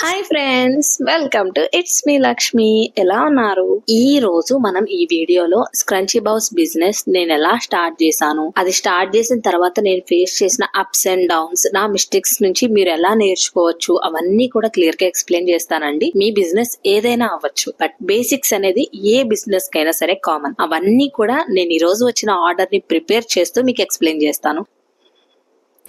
Hi friends, welcome to it's me Lakshmi. ఎలా ఉన్నారు? ఈ రోజు మనం ఈ వీడియోలో స్క్రంచీ బౌస్ బిజినెస్ నేను ఎలా స్టార్ట్ చేశాను, అది స్టార్ట్ చేసిన తర్వాత నేను ఫేస్ చేసిన అప్స్ అండ్ డౌన్స్, నా మిస్టేక్స్ నుంచి మీరు ఎలా నేర్చుకోవచ్చు, అవన్నీ కూడా క్లియర్ గా ఎక్స్ప్లెయిన్ చేస్తానండి. మీ బిజినెస్ ఏదైనా అవ్వచ్చు, బట్ బేసిక్స్ అనేది ఏ బిజినెస్ కైనా సరే కామన్. అవన్నీ కూడా నేను ఈ రోజు వచ్చిన ఆర్డర్ ని ప్రిపేర్ చేస్తూ మీకు ఎక్స్ప్లెయిన్ చేస్తాను.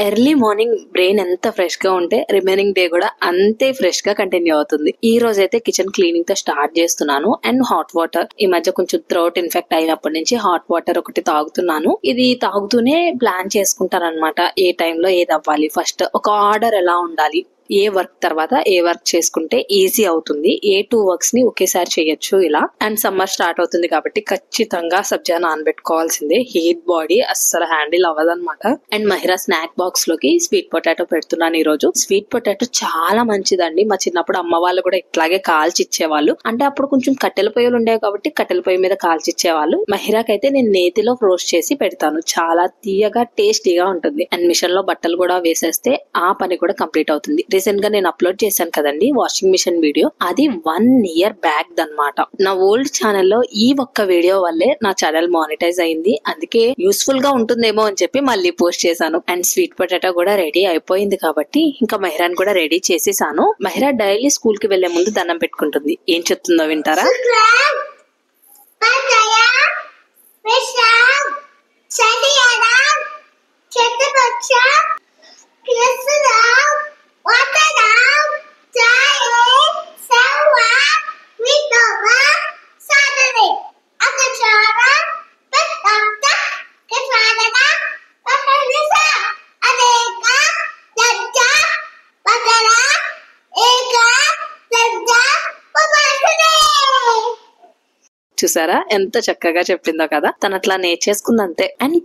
ఎర్లీ మార్నింగ్ బ్రెయిన్ ఎంత ఫ్రెష్ గా ఉంటే రిమైనింగ్ డే కూడా అంతే ఫ్రెష్ గా కంటిన్యూ అవుతుంది. ఈ రోజు అయితే కిచెన్ క్లీనింగ్ తో స్టార్ట్ చేస్తున్నాను. అండ్ హాట్ వాటర్, ఈ మధ్య కొంచెం థ్రోట్ ఇన్ఫెక్ట్ అయినప్పటి నుంచి హాట్ వాటర్ ఒకటి తాగుతున్నాను. ఇది తాగుతూనే ప్లాన్ చేసుకుంటాను అనమాట, ఏ టైంలో ఏది అవ్వాలి, ఫస్ట్ ఒక ఆర్డర్ ఎలా ఉండాలి, ఏ వర్క్ తర్వాత ఏ వర్క్ చేసుకుంటే ఈజీ అవుతుంది, ఏ 2 వర్క్స్ ని ఒకేసారి చేయొచ్చు ఇలా. అండ్ సమ్మర్ స్టార్ట్ అవుతుంది కాబట్టి ఖచ్చితంగా సబ్జా నానబెట్టుకోవాల్సిందే. హీట్ బాడీ అస్సలు హ్యాండిల్ అవ్వదన్నమాట. అండ్ మహిరా స్నాక్ బాక్స్ లోకి స్వీట్ పొటాటో పెడుతున్నాను ఈ రోజు. స్వీట్ పొటాటో చాలా మంచిదండి. మా చిన్నప్పుడు అమ్మ వాళ్ళు కూడా ఇట్లాగే కాల్చి ఇచ్చేవాళ్ళు. అంటే అప్పుడు కొంచెం కట్టెల పొయ్యిలు ఉండేవి కాబట్టి కట్టెల పొయ్యి మీద కాల్చి ఇచ్చేవాళ్ళు. మహిరాకైతే నేను నేతిలో రోస్ట్ చేసి పెడతాను. చాలా తీయగా టేస్టీగా ఉంటుంది. అండ్ మిషన్ లో బట్టలు కూడా వేసేస్తే ఆ పని కూడా కంప్లీట్ అవుతుంది. రీసెంట్ గా నేను అప్లోడ్ చేశాను కదండి వాషింగ్ మిషన్ వీడియో, అది 1 ఇయర్ బ్యాక్ దన్నమాట. నా ఓల్డ్ ఛానల్లో ఈ ఒక్క వీడియో వల్లే నా ఛానల్ మానిటైజ్ అయింది. అందుకే యూస్ఫుల్ గా ఉంటుందేమో అని చెప్పి మళ్ళీ పోస్ట్ చేశాను. అండ్ స్వీట్ పొటాటో కూడా రెడీ అయిపోయింది కాబట్టి ఇంకా మహిరాన్ కూడా రెడీ చేసేసాను. మహిరా డైలీ స్కూల్ కి వెళ్లే ముందు దండం పెట్టుకుంటుంది. ఏం చెప్తుందో వింటారా? చూసారా ఎంత చక్కగా చెప్పిందో కదా. తను అట్లా నేర్చేసుకుంది అంతే. అండ్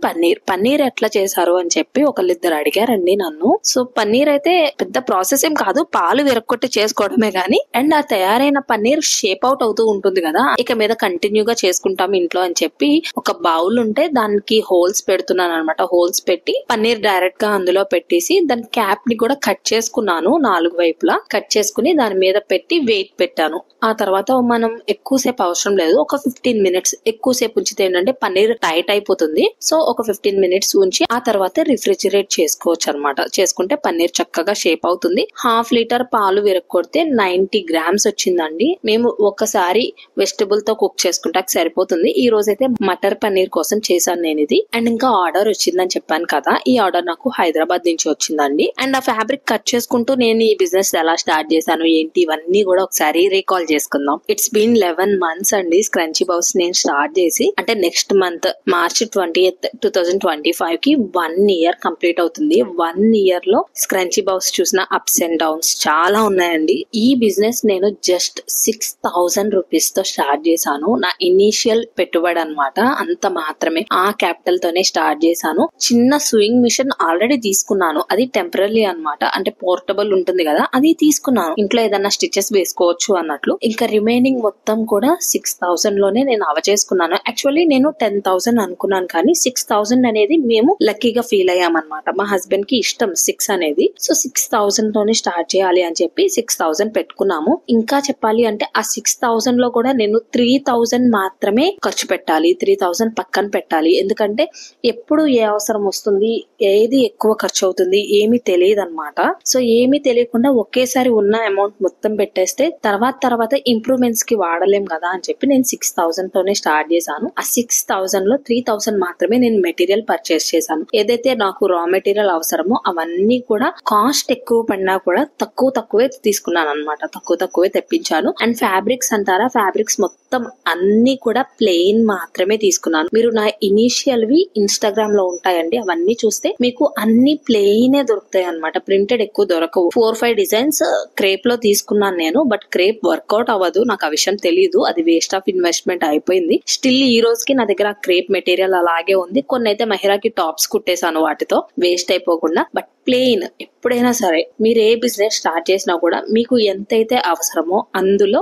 పన్నీర్ ఎట్లా చేశారు అని చెప్పి ఒకళ్ళిద్దరు అడిగారండి నన్ను. సో పన్నీర్ అయితే పెద్ద ప్రాసెస్ ఏం కాదు, పాలు విరక్కొట్టి చేసుకోవడమే గానీ. అండ్ ఆ తయారైన పన్నీర్ షేప్ అవుట్ అవుతూ ఉంటుంది కదా, ఇక మీద కంటిన్యూగా చేసుకుంటాం ఇంట్లో అని చెప్పి ఒక బౌల్ ఉంటే దానికి హోల్స్ పెడుతున్నాను అనమాట. హోల్స్ పెట్టి పన్నీర్ డైరెక్ట్ గా అందులో పెట్టేసి దాని క్యాప్ ని కూడా కట్ చేసుకున్నాను. 4 వైపులా కట్ చేసుకుని దాని మీద పెట్టి వెయిట్ పెట్టాను. ఆ తర్వాత మనం ఎక్కువసేపు అవసరం లేదు, ఒక 15 మినిట్స్ ఎక్కువసేపు ఉంచితే ఏంటంటే పన్నీర్ టైట్ అయిపోతుంది. సో ఒక 15 మినిట్స్ ఉంచి ఆ తర్వాత రిఫ్రిజిరేట్ చేసుకోవచ్చు అనమాట. చేసుకుంటే పన్నీర్ చక్కగా షేప్ అవుతుంది. 1/2 లీటర్ పాలు విరక్కొడితే 90 గ్రామ్స్ వచ్చిందండి. మేము ఒకసారి వెజిటబుల్ తో కుక్ చేసుకుంటే సరిపోతుంది. ఈ రోజైతే మటర్ పన్నీర్ కోసం చేశాను నేను ఇది. అండ్ ఇంకా ఆర్డర్ వచ్చిందని చెప్పాను కదా, ఈ ఆర్డర్ నాకు హైదరాబాద్ నుంచి వచ్చిందండి. అండ్ ఆ ఫ్యాబ్రిక్ కట్ చేసుకుంటూ నేను ఈ బిజినెస్ ఎలా స్టార్ట్ చేశాను ఏంటి ఇవన్నీ కూడా ఒకసారి రీకాల్ చేసుకుందాం. ఇట్స్ బీన్ 11 మంత్స్ అండి స్క్రంచీ బౌస్ నేను స్టార్ట్ చేసి. అంటే నెక్స్ట్ మంత్ మార్చ్ 20th 2025 కి 1 ఇయర్ కంప్లీట్ అవుతుంది. 1 ఇయర్ లో స్క్రంచీ బౌస్ చూసిన అప్స్ అండ్ డౌన్స్ చాలా ఉన్నాయండి. ఈ బిజినెస్ నేను జస్ట్ 6,000 రూపీస్ తో స్టార్ట్ చేశాను. నా ఇనీషియల్ పెట్టుబడి అనమాట, అంత మాత్రమే. ఆ క్యాపిటల్ తోనే స్టార్ట్ చేశాను. చిన్న స్వింగ్ మిషన్ ఆల్రెడీ తీసుకున్నాను, అది టెంపరీ అనమాట. అంటే పోర్టబుల్ ఉంటుంది కదా, అది తీసుకున్నాను. ఇంట్లో ఏదన్నా స్టిచెస్ వేసుకోవచ్చు అన్నట్లు. ఇంకా రిమైనింగ్ మొత్తం కూడా 6,000 లోనే నేను చేసుకున్నాను. యాక్చువల్లీ నేను 10,000 అనుకున్నాను, కానీ 6,000 అనేది మేము లక్కీగా ఫీల్ అయ్యామన్నమాట. మా హస్బెండ్ కి ఇష్టం 6 అనేది. సో 6,000 తోనే స్టార్ట్ చేయాలి అని చెప్పి 6,000 పెట్టుకున్నాము. ఇంకా చెప్పాలి అంటే ఆ 6,000 లో కూడా నేను 3,000 మాత్రమే ఖర్చు పెట్టాలి, 3,000 పక్కన పెట్టాలి. ఎందుకంటే ఎప్పుడు ఏ అవసరం వస్తుంది, ఏది ఎక్కువ ఖర్చు అవుతుంది ఏమీ తెలియదు అనమాట. సో ఏమీ తెలియకుండా ఒకేసారి ఉన్న అమౌంట్ మొత్తం పెట్టేస్తే తర్వాత ఇంప్రూవ్మెంట్స్ కి వాడలేం కదా అని చెప్పి నేను 6,000 తోనే స్టార్ట్ చేశాను. ఆ 6,000 లో 3,000 మాత్రమే నేను మెటీరియల్ పర్చేస్ చేశాను. ఏదైతే నాకు రా మెటీరియల్ అవసరమో అవన్నీ కూడా కాస్ట్ ఎక్కువ పడినా కూడా తక్కువే తీసుకున్నాను అనమాట. తక్కువే తెప్పించాను. అండ్ ఫ్యాబ్రిక్స్ అంటారా, ఫ్యాబ్రిక్స్ మొత్తం అన్ని కూడా ప్లెయిన్ మాత్రమే తీసుకున్నాను. మీరు నా ఇనీషియల్ వి ఇన్స్టాగ్రామ్ లో ఉంటాయండి, అవన్నీ చూస్తే మీకు అన్ని ప్లెయినే దొరుకుతాయి అనమాట. ప్రింటెడ్ ఎక్కువ దొరకవు. 4-5 డిజైన్స్ క్రేప్ లో తీసుకున్నాను నేను. బట్ క్రేప్ వర్కౌట్ అవ్వదు, నాకు ఆ విషయం తెలీదు. అది వేస్ట్ ఆఫ్ ఇన్వెస్ట్మెంట్ ఇన్వెస్ట్మెంట్ అయిపోయింది. స్టిల్ ఈ రోజుకి నా దగ్గర క్రేప్ మెటీరియల్ అలాగే ఉంది. కొన్ని అయితే మహిరాకి టాప్స్ కుట్టేశాను వాటితో, వేస్ట్ అయిపోకుండా. బట్ ప్లెయిన్ ఎప్పుడైనా సరే మీరు ఏ బిజినెస్ స్టార్ట్ చేసినా కూడా మీకు ఎంతైతే అవసరమో అందులో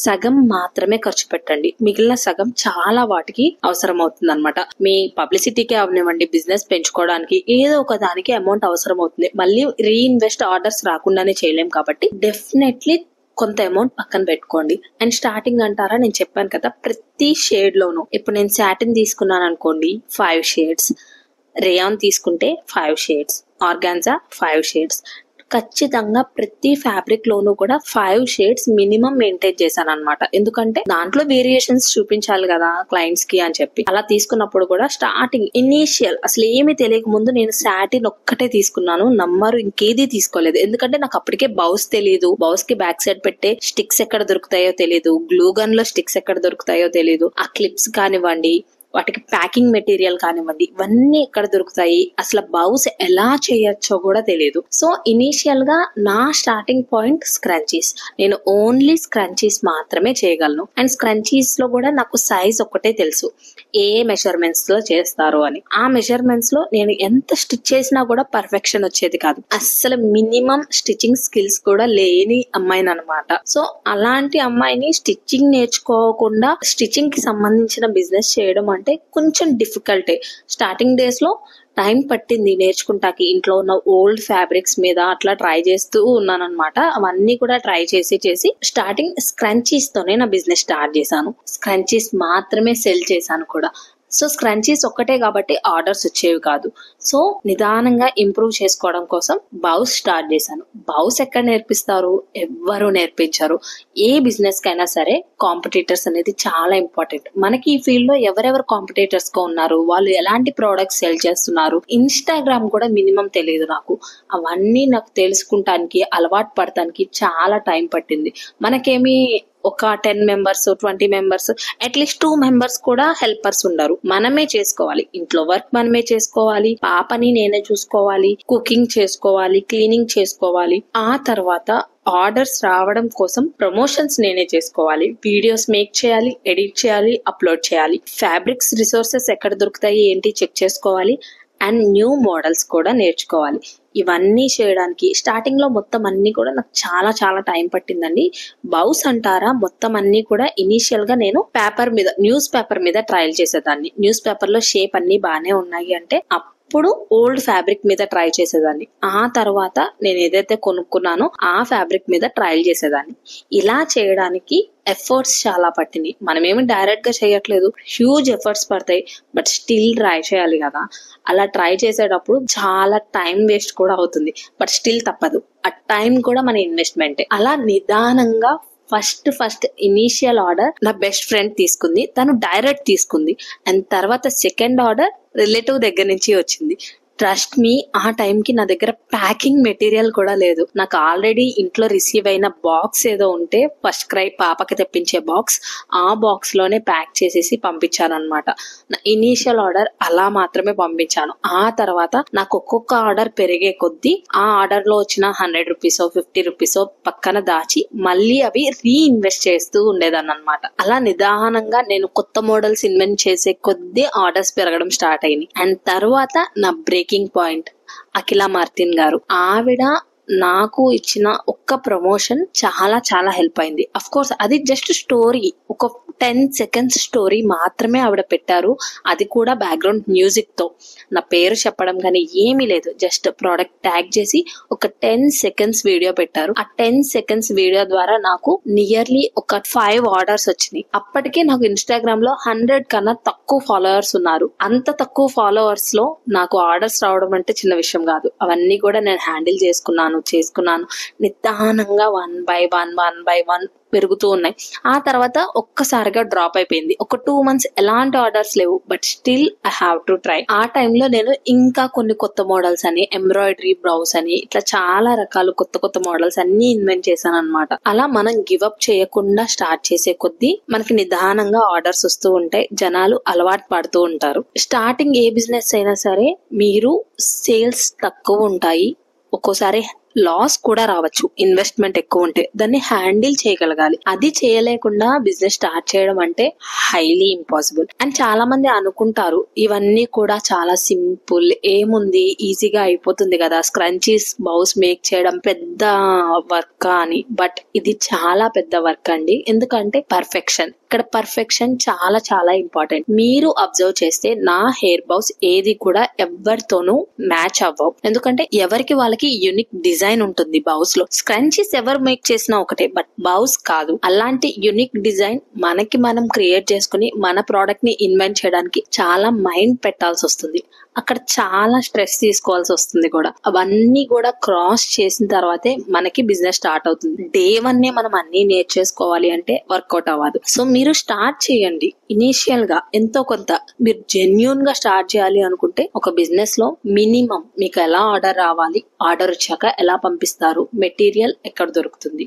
సగం మాత్రమే ఖర్చు పెట్టండి. మిగిలిన సగం చాలా వాటికి అవసరం అవుతుంది అనమాట. మీ పబ్లిసిటీకి అవనివ్వండి, బిజినెస్ పెంచుకోవడానికి ఏదో ఒక దానికి అమౌంట్ అవసరం అవుతుంది. మళ్ళీ రీఇన్వెస్ట్ ఆర్డర్స్ రాకుండానే చేయలేం కాబట్టి డెఫినెట్లీ కొంత అమౌంట్ పక్కన పెట్టుకోండి. అండ్ స్టార్టింగ్ అంటారా, నేను చెప్పాను కదా ప్రతి షేడ్ లోను, ఇప్పుడు నేను సాటిన్ తీసుకున్నాను అనుకోండి 5 షేడ్స్, రేయాన్ తీసుకుంటే 5 షేడ్స్, ఆర్గాన్జా 5 షేడ్స్, ఖచ్చితంగా ప్రతి ఫ్యాబ్రిక్ లోను కూడా 5 షేడ్స్ మినిమం మెయింటైన్ చేశాను అనమాట. ఎందుకంటే దాంట్లో వేరియేషన్స్ చూపించాలి కదా క్లయింట్స్ కి అని చెప్పి. అలా తీసుకున్నప్పుడు కూడా స్టార్టింగ్ ఇనీషియల్ అసలు ఏమి తెలియక ముందు నేను సాటిన్ ఒక్కటే తీసుకున్నాను, నంబర్ ఇంకేది తీసుకోలేదు. ఎందుకంటే నాకు అప్పటికే బౌస్ తెలియదు, బౌస్ కి బ్యాక్ సైడ్ పెట్టే స్టిక్స్ ఎక్కడ దొరుకుతాయో తెలియదు, గ్లూ గన్ లో స్టిక్స్ ఎక్కడ దొరుకుతాయో తెలియదు, ఆ క్లిప్స్ కానివ్వండి, వాటికి ప్యాకింగ్ మెటీరియల్ కానివ్వండి, ఇవన్నీ ఎక్కడ దొరుకుతాయి, అసలు బౌస్ ఎలా చేయొచ్చో కూడా తెలియదు. సో ఇనీషియల్ గా నా స్టార్టింగ్ పాయింట్ స్క్రంచీస్. నేను ఓన్లీ స్క్రంచీస్ మాత్రమే చేయగలను. అండ్ స్క్రంచీస్ లో కూడా నాకు సైజ్ ఒక్కటే తెలుసు, ఏ మెజర్మెంట్స్ లో చేస్తారు అని. ఆ మెజర్మెంట్స్ లో నేను ఎంత స్టిచ్ చేసినా కూడా పర్ఫెక్షన్ వచ్చేది కాదు. అసలు మినిమం స్టిచ్చింగ్ స్కిల్స్ కూడా లేని అమ్మాయిని అనమాట. సో అలాంటి అమ్మాయిని స్టిచ్చింగ్ నేర్చుకోకుండా స్టిచ్చింగ్ కి సంబంధించిన బిజినెస్ చేయడం అంటే కొంచెం డిఫికల్టే. స్టార్టింగ్ డేస్ లో టైం పట్టింది నేర్చుకుంటాకి. ఇంట్లో ఉన్న ఓల్డ్ ఫ్యాబ్రిక్స్ మీద అట్లా ట్రై చేస్తూ ఉన్నాను అనమాట. అవన్నీ కూడా ట్రై చేసి స్టార్టింగ్ స్క్రంచీస్ తోనే నా బిజినెస్ స్టార్ట్ చేశాను. స్క్రంచీస్ మాత్రమే సెల్ చేశాను కూడా. సో స్క్రంచీస్ ఒక్కటే కాబట్టి ఆర్డర్స్ వచ్చేవి కాదు. సో నిదానంగా ఇంప్రూవ్ చేసుకోవడం కోసం బౌస్ స్టార్ట్ చేశాను. బౌస్ ఎక్కడ నేర్పిస్తారు, ఎవ్వరు నేర్పించారు. ఏ బిజినెస్ కైనా సరే కాంపిటీటర్స్ అనేది చాలా ఇంపార్టెంట్. మనకి ఈ ఫీల్డ్ లో ఎవరెవరు కాంపిటీటర్స్ గా ఉన్నారు, వాళ్ళు ఎలాంటి ప్రోడక్ట్స్ సెల్ చేస్తున్నారు, ఇన్స్టాగ్రామ్ కూడా మినిమం తెలియదు నాకు. అవన్నీ నాకు తెలుసుకుంటానికి, అలవాటు పడటానికి చాలా టైం పట్టింది. మనకేమి ఒక 10 మెంబర్స్ 20 మెంబర్స్ అట్లీస్ట్ 2 మెంబర్స్ కూడా హెల్పర్స్ ఉండరు. మనమే చేసుకోవాలి. ఇంట్లో వర్క్ మనమే చేసుకోవాలి, పాపని నేనే చూసుకోవాలి, కుకింగ్ చేసుకోవాలి, క్లీనింగ్ చేసుకోవాలి. ఆ తర్వాత ఆర్డర్స్ రావడం కోసం ప్రమోషన్స్ నేనే చేసుకోవాలి, వీడియోస్ మేక్ చేయాలి, ఎడిట్ చేయాలి, అప్లోడ్ చేయాలి, ఫ్యాబ్రిక్స్ రిసోర్సెస్ ఎక్కడ దొరుకుతాయి ఏంటి చెక్ చేసుకోవాలి, అండ్ న్యూ మోడల్స్ కూడా నేర్చుకోవాలి. ఇవన్నీ చేయడానికి స్టార్టింగ్ లో మొత్తం అన్ని కూడా నాకు చాలా చాలా టైం పట్టిందండి. బౌస్ అంటారా, మొత్తం అన్ని కూడా ఇనీషియల్ గా నేను పేపర్ మీద, న్యూస్ పేపర్ మీద ట్రయల్ చేసేదాన్ని. న్యూస్ పేపర్ లో షేప్ అన్ని బాగానే ఉన్నాయి అంటే అప్పుడు ఓల్డ్ ఫ్యాబ్రిక్ మీద ట్రై చేసేదాన్ని. ఆ తర్వాత నేను ఏదైతే కొనుక్కున్నానో ఆ ఫ్యాబ్రిక్ మీద ట్రయల్ చేసేదాన్ని. ఇలా చేయడానికి ఎఫర్ట్స్ చాలా పట్టింది. మనమేమి డైరెక్ట్ గా చేయట్లేదు, హ్యూజ్ ఎఫర్ట్స్ పడతాయి. బట్ స్టిల్ ట్రై చేయాలి కదా. అలా ట్రై చేసేటప్పుడు చాలా టైం వేస్ట్ కూడా అవుతుంది. బట్ స్టిల్ తప్పదు, ఆ టైం కూడా మన ఇన్వెస్ట్మెంట్. అలా నిదానంగా ఫస్ట్ ఇనీషియల్ ఆర్డర్ నా బెస్ట్ ఫ్రెండ్ తీసుకుంది, తను డైరెక్ట్ తీసుకుంది. అండ్ తర్వాత సెకండ్ ఆర్డర్ రిలేటివ్ దగ్గర నుంచి వచ్చింది. ట్రస్ట్ మీ, ఆ టైం కి నా దగ్గర ప్యాకింగ్ మెటీరియల్ కూడా లేదు. నాకు ఆల్రెడీ ఇంట్లో రిసీవ్ అయిన బాక్స్ ఏదో ఉంటే, ఫస్ట్ క్రై పాపకి తెప్పించే బాక్స్, ఆ బాక్స్ లోనే ప్యాక్ చేసేసి పంపించాను అనమాట. నా ఇనీషియల్ ఆర్డర్ అలా మాత్రమే పంపించాను. ఆ తర్వాత నాకు ఒక్కొక్క ఆర్డర్ పెరిగే కొద్దీ ఆ ఆర్డర్ లో వచ్చిన 100 రూపీసో 50 రూపీసో పక్కన దాచి మళ్ళీ అవి రీఇన్వెస్ట్ చేస్తూ ఉండేదాన్ని అనమాట. అలా నిదానంగా నేను కొత్త మోడల్స్ ఇన్వెంట్ చేసే కొద్దీ ఆర్డర్స్ పెరగడం స్టార్ట్ అయింది. అండ్ తర్వాత నా బ్రేకింగ్ పాయింట్ అఖిల మార్తిన్ గారు. ఆవిడ నాకు ఇచ్చిన ఒక్క ప్రమోషన్ చాలా చాలా హెల్ప్ అయింది. అఫ్ కోర్స్ అది జస్ట్ స్టోరీ, ఒక 10 సెకండ్స్ స్టోరీ మాత్రమే ఆవిడ పెట్టారు. అది కూడా బ్యాక్గ్రౌండ్ మ్యూజిక్ తో. నా పేరు చెప్పడం కానీ ఏమీ లేదు, జస్ట్ ప్రోడక్ట్ ట్యాగ్ చేసి ఒక 10 సెకండ్స్ వీడియో పెట్టారు. ఆ 10 సెకండ్స్ వీడియో ద్వారా నాకు నియర్లీ ఒక 5 ఆర్డర్స్ వచ్చినాయి. అప్పటికే నాకు ఇన్స్టాగ్రామ్ లో 100 కన్నా తక్కువ ఫాలోవర్స్ ఉన్నారు. అంత తక్కువ ఫాలోవర్స్ లో నాకు ఆర్డర్స్ రావడం అంటే చిన్న విషయం కాదు. అవన్నీ కూడా నేను హ్యాండిల్ చేసుకున్నాను. నిదానంగా 1 by 1 పెరుగుతూ ఉన్నాయి. ఆ తర్వాత ఒక్కసారిగా డ్రాప్ అయిపోయింది. ఒక 2 months ఎలాంటి ఆర్డర్స్ లేవు. But still I have to try. ఆ టైంలో నేను ఇంకా కొన్ని కొత్త మోడల్స్ అని, ఎంబ్రాయిడరీ బ్రౌజ్ అని, ఇట్లా చాలా రకాలు కొత్త మోడల్స్ అన్ని ఇన్వెంట్ చేశాను అనమాట. అలా మనం గివ్ అప్ చేయకుండా స్టార్ట్ చేసే కొద్దీ మనకి నిదానంగా ఆర్డర్స్ వస్తూ ఉంటాయి. జనాలు అలవాటు పడుతూ ఉంటారు. స్టార్టింగ్ ఏ బిజినెస్ అయినా సరే మీరు సేల్స్ తక్కువ ఉంటాయి, ఒక్కోసారి లాస్ కూడా రావచ్చు. ఇన్వెస్ట్మెంట్ ఎక్కువ ఉంటే దాన్ని హ్యాండిల్ చేయగలగాలి. అది చేయలేకుండా బిజినెస్ స్టార్ట్ చేయడం అంటే హైలీ ఇంపాసిబుల్. అండ్ చాలా మంది అనుకుంటారు ఇవన్నీ కూడా చాలా సింపుల్, ఏముంది ఈజీగా అయిపోతుంది కదా, స్క్రంచీస్ బౌల్స్ మేక్ చేయడం పెద్ద వర్క్ అని. బట్ ఇది చాలా పెద్ద వర్క్ అండి. ఎందుకంటే పర్ఫెక్షన్, ఇక్కడ పర్ఫెక్షన్ చాలా చాలా ఇంపార్టెంట్. మీరు అబ్జర్వ్ చేస్తే నా హెయిర్ బౌస్ ఏది కూడా ఎవరితోనూ మ్యాచ్ అవ్వవు. ఎందుకంటే ఎవరికి వాళ్ళకి యూనిక్ డిజైన్ ఉంటుంది బౌస్ లో. స్క్రంచీస్ ఎవరు మేక్ చేసినా ఒకటే, బట్ బౌస్ కాదు. అలాంటి యూనిక్ డిజైన్ మనకి మనం క్రియేట్ చేసుకుని మన ప్రోడక్ట్ ని ఇన్వెంట్ చేయడానికి చాలా మైండ్ పెట్టాల్సి వస్తుంది. అక్కడ చాలా స్ట్రెస్ తీసుకోవాల్సి వస్తుంది కూడా. అవన్నీ కూడా క్రాస్ చేసిన తర్వాతే మనకి బిజినెస్ స్టార్ట్ అవుతుంది. డే 1 మనం అన్ని నేర్చేసుకోవాలి అంటే వర్కౌట్ అవ్వదు. సో మీరు స్టార్ట్ చేయండి. ఇనీషియల్ గా ఎంతో కొంత మీరు జెన్యూన్ గా స్టార్ట్ చేయాలి అనుకుంటే ఒక బిజినెస్ లో మినిమం మీకు ఎలా ఆర్డర్ రావాలి, ఆర్డర్ వచ్చాక ఎలా పంపిస్తారు, మెటీరియల్ ఎక్కడ దొరుకుతుంది,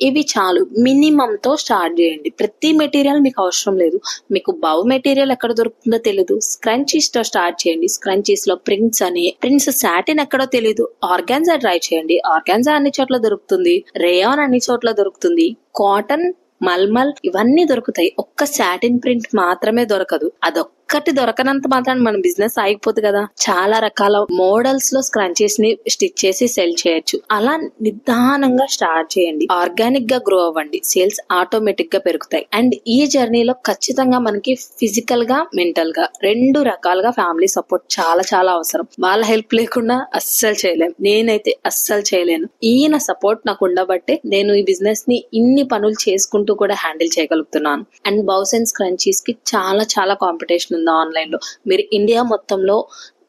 ఇవి చాలు. మినిమం తో స్టార్ట్ చేయండి. ప్రతి మెటీరియల్ మీకు అవసరం లేదు. మీకు బౌ మెటీరియల్ ఎక్కడ దొరుకుతుందో తెలియదు, స్క్రంచీస్ తో స్టార్ట్ చేయండి. స్క్రంచీస్ లో ప్రింట్స్ సాటిన్ ఎక్కడో తెలియదు, ఆర్గాన్జా ట్రై చేయండి. ఆర్గాన్జా అన్ని చోట్ల దొరుకుతుంది, రేయాన్ అన్ని చోట్ల దొరుకుతుంది, కాటన్, మల్మల్ ఇవన్నీ దొరుకుతాయి. ఒక్క సాటిన్ ప్రింట్ మాత్రమే దొరకదు. అదొక్కటి దొరకనంత మాత్రం మన బిజినెస్ ఆగిపోదు కదా. చాలా రకాల మోడల్స్ లో స్క్రంచీస్ ని స్టిచ్ చేసి సెల్ చేయొచ్చు. అలా నిదానంగా స్టార్ట్ చేయండి. ఆర్గానిక్ గా గ్రో అవ్వండి. సేల్స్ ఆటోమేటిక్ గా పెరుగుతాయి. అండ్ ఈ జర్నీలో ఖచ్చితంగా మనకి ఫిజికల్ గా, మెంటల్ గా 2 రకాలుగా ఫ్యామిలీ సపోర్ట్ చాలా చాలా అవసరం. వాళ్ళ హెల్ప్ లేకుండా అస్సలు చేయలేం. నేనైతే అస్సలు చేయలేను. ఈయన సపోర్ట్ నాకు ఉండబట్టే నేను ఈ బిజినెస్ ని ఇన్ని పనులు చేసుకుంటూ కూడా హ్యాండిల్ చేయగలుగుతున్నాను. అండ్ బౌస్ అండ్ స్క్రంచీస్ కి చాలా చాలా కాంపిటీషన్ ఉంది ఆన్లైన్ లో. మీరు ఇండియా మొత్తంలో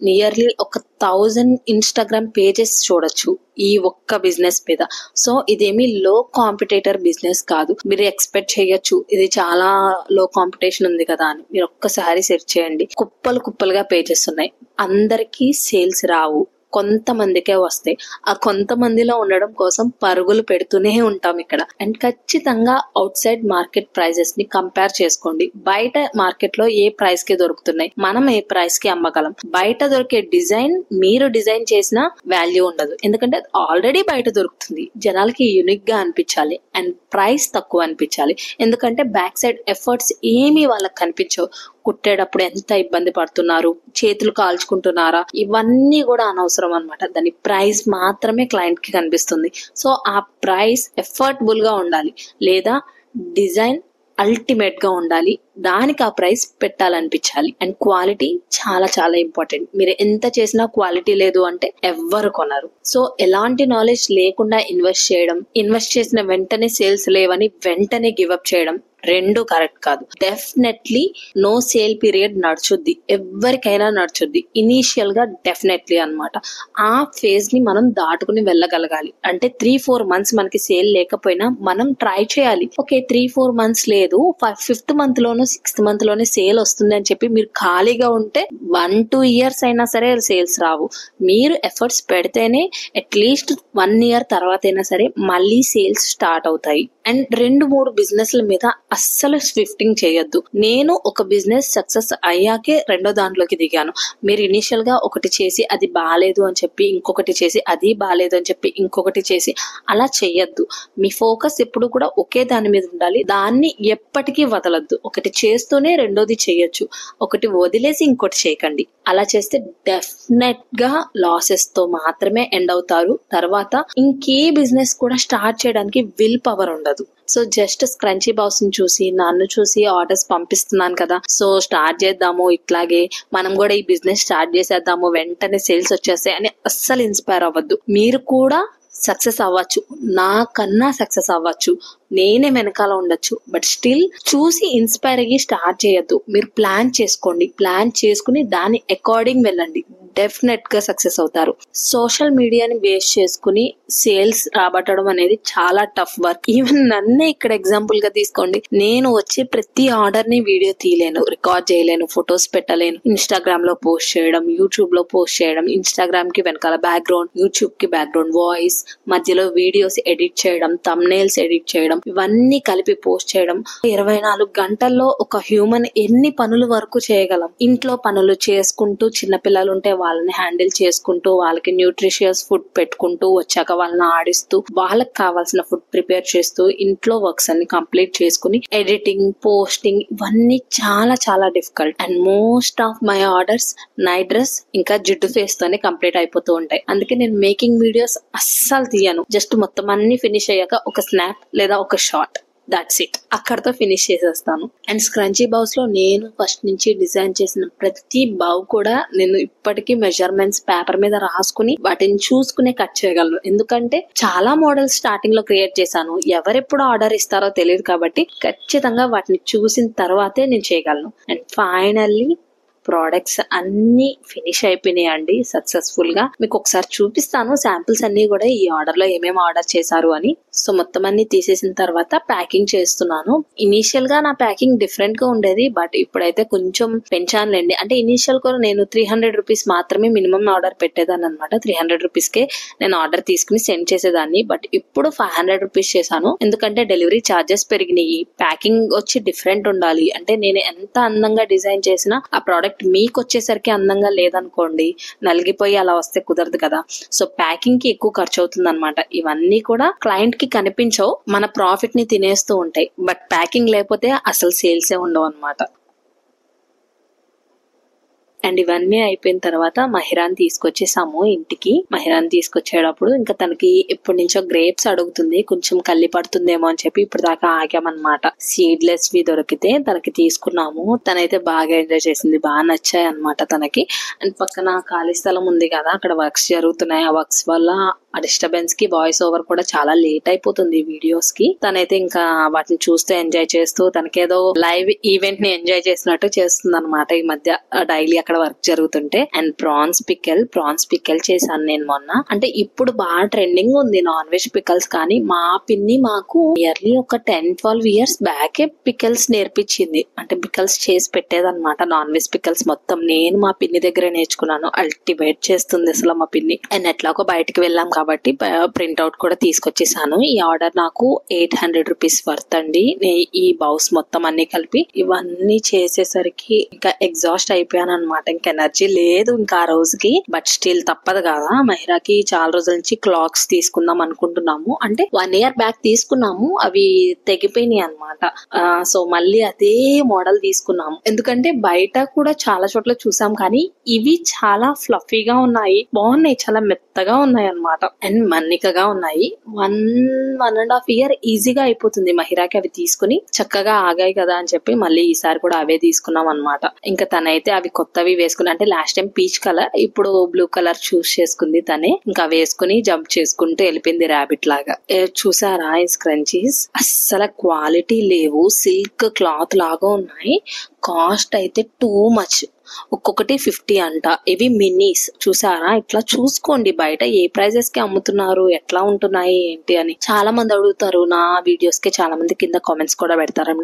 నియర్లీ 1000 ఇన్స్టాగ్రామ్ పేజెస్ చూడొచ్చు ఈ ఒక్క బిజినెస్ మీద. సో ఇదేమి లో కాంపిటేటర్ బిజినెస్ కాదు. మీరు ఎక్స్పెక్ట్ చేయొచ్చు ఇది చాలా లో కాంపిటీషన్ ఉంది కదా అని. మీరు ఒక్కసారి సెర్చ్ చేయండి, కుప్పలు కుప్పలుగా పేజెస్ ఉన్నాయి. అందరికీ సేల్స్ రావు, కొంతమందికే వస్తాయి. ఆ కొంతమందిలో ఉండడం కోసం పరుగులు పెడుతూనే ఉంటాం ఇక్కడ. అండ్ ఖచ్చితంగా అవుట్ సైడ్ మార్కెట్ ప్రైజెస్ ని కంపేర్ చేసుకోండి. బయట మార్కెట్ లో ఏ ప్రైస్ కి దొరుకుతున్నాయి, మనం ఏ ప్రైస్ కి అమ్మగలం. బయట దొరికే డిజైన్ మీరు డిజైన్ చేసిన వాల్యూ ఉండదు. ఎందుకంటే ఆల్రెడీ బయట దొరుకుతుంది. జనాలకి యూనిక్ గా అనిపించాలి అండ్ ప్రైస్ తక్కువ అనిపించాలి. ఎందుకంటే బ్యాక్ సైడ్ ఎఫర్ట్స్ ఏమీ వాళ్ళకి కనిపించవు. కుట్టేటప్పుడు ఎంత ఇబ్బంది పడుతున్నారు, చేతులు కాల్చుకుంటున్నారా, ఇవన్నీ కూడా అనవసరం అన్నమాట. దాని ప్రైస్ మాత్రమే క్లయింట్ కి కనిపిస్తుంది. సో ఆ ప్రైస్ ఎఫర్టబుల్ గా ఉండాలి, లేదా డిజైన్ అల్టిమేట్ గా ఉండాలి. దానికి ఆ ప్రైస్ పెట్టాలనిపించాలి. అండ్ క్వాలిటీ చాలా చాలా ఇంపార్టెంట్. మీరు ఎంత చేసినా క్వాలిటీ లేదు అంటే ఎవ్వరు కొనరు. సో ఎలాంటి నాలెడ్జ్ లేకుండా ఇన్వెస్ట్ చేసిన వెంటనే సేల్స్ లేవని వెంటనే గివప్ చేయడం 2 కరెక్ట్ కాదు. డెఫినెట్లీ నో సేల్ పీరియడ్ నడుచుద్ది, ఎవరికైనా నడుచుద్ది. ఇనీషియల్ గా డెఫినెట్లీ అన్నమాట. ఆ ఫేజ్ ని మనం దాటుకుని వెళ్ళగలగాలి. అంటే 3-4 మంత్స్ మనకి సేల్ లేకపోయినా మనం ట్రై చేయాలి. ఓకే 3-4 మంత్స్ లేదు, 5th మంత్ లోనో 6th మంత్ లోనే సేల్ వస్తుంది అని చెప్పి మీరు ఖాళీగా ఉంటే 1-2 ఇయర్స్ అయినా సరే సేల్స్ రావు. మీరు ఎఫర్ట్స్ పెడితేనే అట్లీస్ట్ 1 ఇయర్ తర్వాత అయినా సరే మళ్ళీ సేల్స్ స్టార్ట్ అవుతాయి. అండ్ 2-3 బిజినెస్ల మీద అస్సలు స్విఫ్టింగ్ చేయొద్దు. నేను ఒక బిజినెస్ సక్సెస్ అయ్యాకే రెండో దాంట్లోకి దిగాను. మీరు ఇనిషియల్ గా ఒకటి చేసి అది బాలేదు అని చెప్పి ఇంకొకటి చేసి అది బాలేదు అని చెప్పి ఇంకొకటి చేసి అలా చెయ్యొద్దు. మీ ఫోకస్ ఎప్పుడు కూడా ఒకే దాని మీద ఉండాలి. దాన్ని ఎప్పటికీ వదలొద్దు. ఒకటి చేస్తూనే రెండోది చేయొచ్చు, ఒకటి వదిలేసి ఇంకోటి చేయకండి. అలా చేస్తే డెఫినెట్ గా లాసెస్ తో మాత్రమే ఎండ్ అవుతారు. తర్వాత ఇంకే బిజినెస్ కూడా స్టార్ట్ చేయడానికి విల్ పవర్ ఉండదు. సో జస్ట్ స్క్రంచీ బాస్ ని చూసి నన్ను చూసి ఆర్డర్స్ పంపిస్తున్నాను కదా, సో స్టార్ట్ చేద్దాము, ఇట్లాగే మనం కూడా ఈ బిజినెస్ స్టార్ట్ చేసేద్దాము, వెంటనే సేల్స్ వచ్చేస్తాయి అని అస్సలు ఇన్స్పైర్ అవ్వద్దు. మీరు కూడా సక్సెస్ అవ్వచ్చు, నాకన్నా సక్సెస్ అవ్వచ్చు, నేనే వెనకాల ఉండొచ్చు. బట్ స్టిల్ చూసి ఇన్స్పైర్ అయ్యి స్టార్ట్ చేయొద్దు. మీరు ప్లాన్ చేసుకోండి, ప్లాన్ చేసుకుని దాని అకార్డింగ్ వెళ్ళండి. డెఫినెట్ గా సక్సెస్ అవుతారు. సోషల్ మీడియాని బేస్ చేసుకుని సేల్స్ రాబట్టడం అనేది చాలా టఫ్ వర్క్. ఈవెన్ నన్నే ఇక్కడ ఎగ్జాంపుల్ గా తీసుకోండి. నేను వచ్చే ప్రతి ఆర్డర్ ని వీడియో తీయలేను, రికార్డ్ చేయలేను, ఫొటోస్ పెట్టలేను. ఇన్స్టాగ్రామ్ లో పోస్ట్ చేయడం, యూట్యూబ్ లో పోస్ట్ చేయడం, ఇన్స్టాగ్రామ్ కి వెనకాల బ్యాక్గ్రౌండ్, యూట్యూబ్ కి బ్యాక్గ్రౌండ్ వాయిస్, మధ్యలో వీడియోస్ ఎడిట్ చేయడం, థంబ్నెయిల్స్ ఎడిట్ చేయడం, ఇవన్నీ కలిపి పోస్ట్ చేయడం. 24 గంటల్లో ఒక హ్యూమన్ ఎన్ని పనులు వరకు చేయగలం? ఇంట్లో పనులు చేసుకుంటూ చిన్నపిల్లలు ఉంటే వాళ్ళని హ్యాండిల్ చేసుకుంటూ వాళ్ళకి న్యూట్రిషియస్ ఫుడ్ పెట్టుకుంటూ వచ్చాక వాళ్ళని ఆడిస్తూ వాళ్ళకి కావాల్సిన ఫుడ్ ప్రిపేర్ చేస్తూ ఇంట్లో వర్క్స్ అన్ని కంప్లీట్ చేసుకుని ఎడిటింగ్ పోస్టింగ్ ఇవన్నీ చాలా చాలా difficult. And most of my orders night dress ఇంకా జిడ్డు ఫేస్ తోనే కంప్లీట్ అయిపోతూ ఉంటాయి. అందుకే నేను మేకింగ్ వీడియోస్ అస్సలు తీయను. జస్ట్ మొత్తం అన్ని ఫినిష్ అయ్యాక ఒక స్నాప్ లేదా ఒక షార్ట్, దాట్స్ ఇట్, అక్కడతో ఫినిష్ చేసేస్తాను. అండ్ స్క్రంచీ బౌస్ లో నేను ఫస్ట్ నుంచి డిజైన్ చేసిన ప్రతి బౌ కూడా నేను ఇప్పటికీ మెజర్మెంట్స్ పేపర్ మీద రాసుకుని వాటిని చూసుకునే కట్ చేయగలను. ఎందుకంటే చాలా మోడల్స్ స్టార్టింగ్ లో క్రియేట్ చేశాను, ఎవరెప్పుడు ఆర్డర్ ఇస్తారో తెలియదు కాబట్టి ఖచ్చితంగా వాటిని చూసిన తర్వాతే నేను చేయగలను. అండ్ ఫైనల్లీ ప్రోడక్ట్స్ అన్ని ఫినిష్ అయిపోయినాయి అండి సక్సెస్ఫుల్ గా. మీకు ఒకసారి చూపిస్తాను శాంపిల్స్ అన్ని కూడా ఈ ఆర్డర్ లో ఏమేమి ఆర్డర్ చేశారు అని. సో మొత్తం అన్ని తీసేసిన తర్వాత ప్యాకింగ్ చేస్తున్నాను. ఇనీషియల్ గా నా ప్యాకింగ్ డిఫరెంట్ గా ఉండేది, బట్ ఇప్పుడైతే కొంచెం పెంచానులేండి. అంటే ఇనీషియల్ కూడా నేను 300 రూపీస్ మాత్రమే మినిమం ఆర్డర్ పెట్టేదాన్ని అనమాట. 300 రూపీస్ కే నేను ఆర్డర్ తీసుకుని సెండ్ చేసేదాన్ని, బట్ ఇప్పుడు 500 రూపీస్ చేశాను. ఎందుకంటే డెలివరీ ఛార్జెస్ పెరిగినాయి. ప్యాకింగ్ వచ్చి డిఫరెంట్ ఉండాలి. అంటే నేను ఎంత అందంగా డిజైన్ చేసినా ఆ ప్రోడక్ట్ మీకు వచ్చేసరికి అందంగా లేదనుకోండి, నలిగిపోయి అలా వస్తే కుదరదు కదా. సో ప్యాకింగ్ కి ఎక్కువ ఖర్చు అవుతుంది అనమాట. ఇవన్నీ కూడా క్లయింట్ కి కనిపించవు, మన ప్రాఫిట్ ని తినేస్తూ ఉంటాయి. బట్ ప్యాకింగ్ లేకపోతే అసలు సేల్సే ఉండవు అనమాట. అండ్ ఇవన్నీ అయిపోయిన తర్వాత మహిరాన్ తీసుకొచ్చేసాము ఇంటికి. మహిరాన్ తీసుకొచ్చేటప్పుడు ఇంకా తనకి ఎప్పటి నుంచో గ్రేప్స్ అడుగుతుంది, కొంచెం కల్లి పడుతుందేమో అని చెప్పి ఇప్పుడు దాకా ఆగామన్నమాట. సీడ్లెస్ వి దొరికితే తనకి తీసుకున్నాము. తనైతే బాగా ఎంజాయ్ చేసింది, బాగా నచ్చాయి అనమాట తనకి. అండ్ పక్కన ఖాళీ స్థలం ఉంది కదా, అక్కడ వర్క్స్ జరుగుతున్నాయి. ఆ వర్క్స్ వల్ల ఆ డిస్టర్బెన్స్ కి వాయిస్ ఓవర్ కూడా చాలా లేట్ అయిపోతుంది వీడియోస్ కి. తనైతే ఇంకా వాటిని చూస్తూ ఎంజాయ్ చేస్తూ తనకేదో లైవ్ ఈవెంట్ ని ఎంజాయ్ చేసినట్టు చేస్తుంది అనమాట ఈ మధ్య డైలీ అక్కడ వర్క్ జరుగుతుంటే. అండ్ ప్రాన్స్ పిక్కల్ చేశాను నేను మొన్న. అంటే ఇప్పుడు బాగా ట్రెండింగ్ ఉంది నాన్ వెజ్ పికల్స్, కానీ మా పిన్ని మాకు ఇయర్లీ ఒక 10-12 ఇయర్స్ బ్యాకే పికల్స్ నేర్పించింది. అంటే పికల్స్ చేసి పెట్టేదన్నమాట, నాన్ వెజ్ పికల్స్ మొత్తం నేను మా పిన్ని దగ్గరే నేర్చుకున్నాను. అల్టిమేట్ చేస్తుంది అసలు మా పిన్ని. అండ్ ఎట్లాగో బయటకు వెళ్ళాం కాబట్టి ప్రింట్అవుట్ కూడా తీసుకొచ్చేసాను. ఈ ఆర్డర్ నాకు 800 రూపీస్ వర్త్ అండి. ఈ బౌస్ మొత్తం అన్ని కలిపి ఇవన్నీ చేసేసరికి ఇంకా ఎగ్జాస్ట్ అయిపోయాను అనమాట. ఇంకా ఎనర్జీ లేదు ఇంకా ఆ రోజుకి. బట్ స్టిల్ తప్పదు కదా, మహిరాకి చాలా రోజుల నుంచి క్లాక్స్ తీసుకుందాం అనుకుంటున్నాము. అంటే 1 ఇయర్ బ్యాక్ తీసుకున్నాము, అవి తెగిపోయినాయి అనమాట. సో మళ్ళీ అదే మోడల్ తీసుకున్నాము. ఎందుకంటే బయట కూడా చాలా చోట్ల చూసాం, కానీ ఇవి చాలా ఫ్లఫీగా ఉన్నాయి, బాగున్నాయి, చాలా మెత్తగా ఉన్నాయి అనమాట. అండ్ మన్నికగా ఉన్నాయి. 1.5 ఇయర్ ఈజీగా అయిపోతుంది మహిరాకి అవి తీసుకుని. చక్కగా ఆగాయి కదా అని చెప్పి మళ్ళీ ఈసారి కూడా అవే తీసుకున్నాం అనమాట. ఇంకా తనైతే అవి కొత్తవి వేసుకుని, అంటే లాస్ట్ టైం పీచ్ కలర్, ఇప్పుడు బ్లూ కలర్ చూస్ చేసుకుంది తనే. ఇంకా వేసుకుని జంప్ చేసుకుంటూ వెళ్ళిపోయింది ర్యాబిట్ లాగా. చూసారా ఈ స్క్రంచీస్ అస్సలు క్వాలిటీ లేవు, సిల్క్ క్లాత్ లాగా ఉన్నాయి. కాస్ట్ అయితే టూ మచ్, ఒక్కొక్కటి 50 అంట. ఇవి మినీస్ చూసారా, ఇట్లా చూసుకోండి బయట ఏ ప్రైజెస్ కి అమ్ముతున్నారు, ఎట్లా ఉంటున్నాయి ఏంటి అని చాలా మంది అడుగుతారు. నా వీడియోస్ కి చాలా మంది కింద కామెంట్స్ కూడా పెడతారు,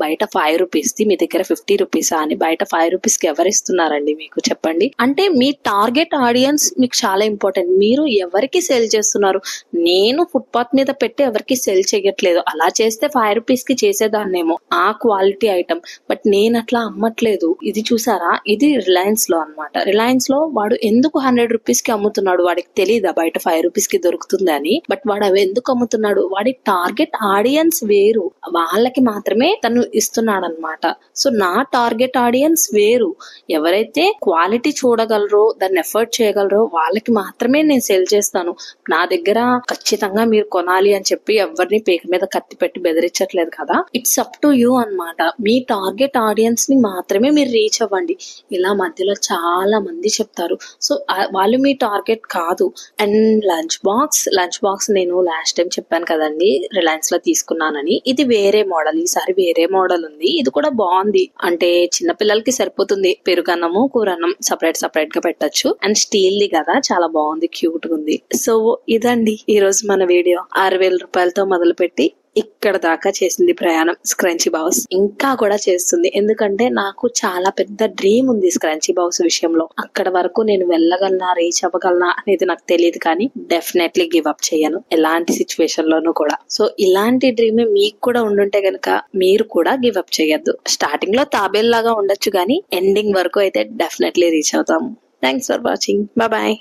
బయట 5 రూపీస్ ది మీ దగ్గర 50 రూపీసా అని. బయట 5 రూపీస్ కి ఎవరు ఇస్తున్నారండి మీకు, చెప్పండి. అంటే మీ టార్గెట్ ఆడియన్స్ మీకు చాలా ఇంపార్టెంట్. మీరు ఎవరికి సేల్ చేస్తున్నారు? నేను ఫుట్పాత్ మీద పెట్టి ఎవరికి సేల్ చేయట్లేదు. అలా చేస్తే 5 రూపీస్ కి చేసేదాన్నేమో ఆ క్వాలిటీ ఐటమ్, బట్ నేను అట్లా అమ్మట్లేదు. ఇది చూసారా, ఇది రిలయన్స్ లో అన్నమాట. రిలయన్స్ లో వాడు ఎందుకు 100 రూపీస్ కి అమ్ముతున్నాడు, వాడికి తెలియదా బయట 5 రూపీస్ కి దొరుకుతుంది అని? బట్ వాడు అవి ఎందుకు అమ్ముతున్నాడు? వాడి టార్గెట్ ఆడియన్స్ వేరు, వాళ్ళకి మాత్రమే తను ఇస్తున్నాడు అనమాట. సో నా టార్గెట్ ఆడియన్స్ వేరు. ఎవరైతే క్వాలిటీ చూడగలరో, దాన్ని ఎఫర్ట్ చేయగలరో వాళ్ళకి మాత్రమే నేను సేల్ చేస్తాను. నా దగ్గర ఖచ్చితంగా మీరు కొనాలి అని చెప్పి ఎవరిని పేక మీద కత్తి పెట్టి బెదిరించట్లేదు కదా. ఇట్స్ అప్ టు యూ అనమాట. మీ టార్గెట్ ఆడియన్స్ ని మాత్రమే మీరు రీచ్ అవ్వండి. ఇలా మధ్యలో చాలా మంది చెప్తారు, సో వాళ్ళు మీ టార్గెట్ కాదు. అండ్ లంచ్ బాక్స్ నేను లాస్ట్ టైం చెప్పాను కదండి రిలయన్స్ లో తీసుకున్నానని. ఇది వేరే మోడల్, ఈసారి వేరే మోడల్ ఉంది. ఇది కూడా బాగుంది, అంటే చిన్న పిల్లలకి సరిపోతుంది. పెరుగన్నము కూరన్నం సపరేట్ గా పెట్టచ్చు. అండ్ స్టీల్ ది కదా, చాలా బాగుంది, క్యూట్ గా ఉంది. సో ఇదండి ఈ రోజు మన వీడియో. 6,000 రూపాయలతో మొదలు పెట్టి ఇక్కడ దాకా చేసింది ప్రయాణం స్క్రంచీ బౌస్. ఇంకా కూడా చేస్తుంది, ఎందుకంటే నాకు చాలా పెద్ద డ్రీమ్ ఉంది స్క్రంచీ బౌస్ విషయంలో. అక్కడ వరకు నేను వెళ్ళగలనా, రీచ్ అవ్వగలనా అనేది నాకు తెలియదు, కానీ డెఫినెట్లీ గివ్ అప్ చేయను ఎలాంటి సిచ్యువేషన్ లోనూ కూడా. సో ఇలాంటి డ్రీమ్ మీకు కూడా ఉండుంటే గనక మీరు కూడా గివ్ అప్ చేయొద్దు. స్టార్టింగ్ లో తాబేల్ లాగా ఉండొచ్చు, కానీ ఎండింగ్ వరకు అయితే డెఫినెట్లీ రీచ్ అవుతాము. Thanks for watching. బాయ్.